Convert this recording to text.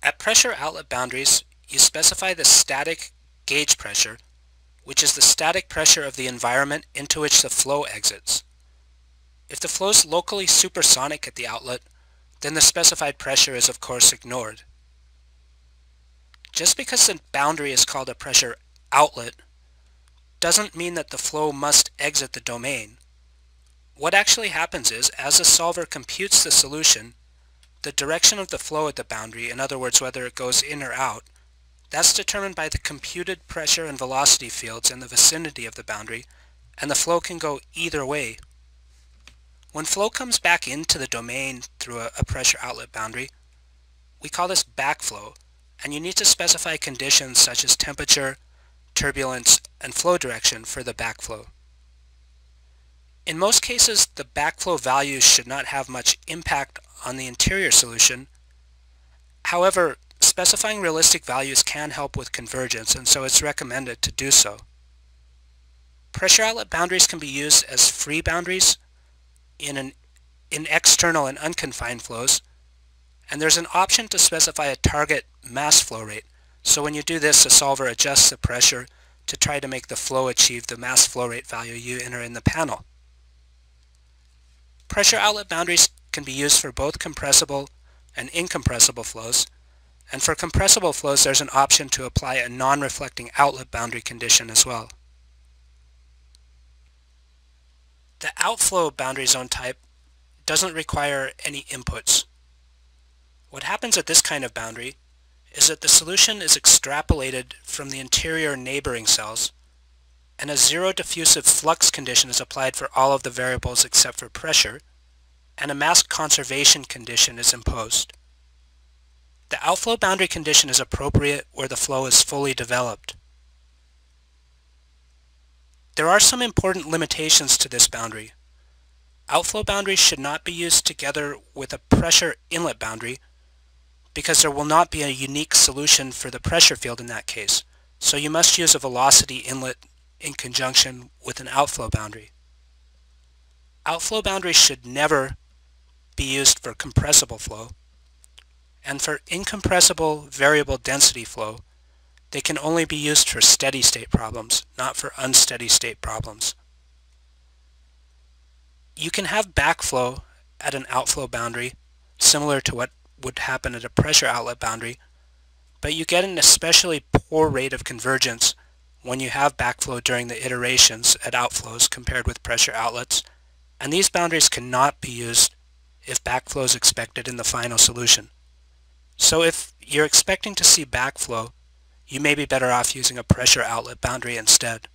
At pressure outlet boundaries, you specify the static gauge pressure, which is the static pressure of the environment into which the flow exits. If the flow is locally supersonic at the outlet, then the specified pressure is of course ignored. Just because the boundary is called a pressure outlet doesn't mean that the flow must exit the domain. What actually happens is, as the solver computes the solution, the direction of the flow at the boundary, in other words whether it goes in or out, that's determined by the computed pressure and velocity fields in the vicinity of the boundary, and the flow can go either way. When flow comes back into the domain through a pressure outlet boundary, we call this backflow, and you need to specify conditions such as temperature, turbulence, and flow direction for the backflow. In most cases, the backflow values should not have much impact on the interior solution. However, specifying realistic values can help with convergence, and so it's recommended to do so. Pressure outlet boundaries can be used as free boundaries in external and unconfined flows, and there's an option to specify a target mass flow rate. So when you do this, the solver adjusts the pressure to try to make the flow achieve the mass flow rate value you enter in the panel. Pressure outlet boundaries can be used for both compressible and incompressible flows, and for compressible flows there's an option to apply a non-reflecting outlet boundary condition as well. The outflow boundary zone type doesn't require any inputs. What happens at this kind of boundary is that the solution is extrapolated from the interior neighboring cells, and a zero diffusive flux condition is applied for all of the variables except for pressure, and a mass conservation condition is imposed. The outflow boundary condition is appropriate where the flow is fully developed. There are some important limitations to this boundary. Outflow boundaries should not be used together with a pressure inlet boundary because there will not be a unique solution for the pressure field in that case, so you must use a velocity inlet in conjunction with an outflow boundary. Outflow boundaries should never be used for compressible flow, and for incompressible variable density flow, they can only be used for steady state problems, not for unsteady state problems. You can have backflow at an outflow boundary, similar to what would happen at a pressure outlet boundary, but you get an especially poor rate of convergence when you have backflow during the iterations at outflows compared with pressure outlets, and these boundaries cannot be used if backflow is expected in the final solution. So if you're expecting to see backflow, you may be better off using a pressure outlet boundary instead.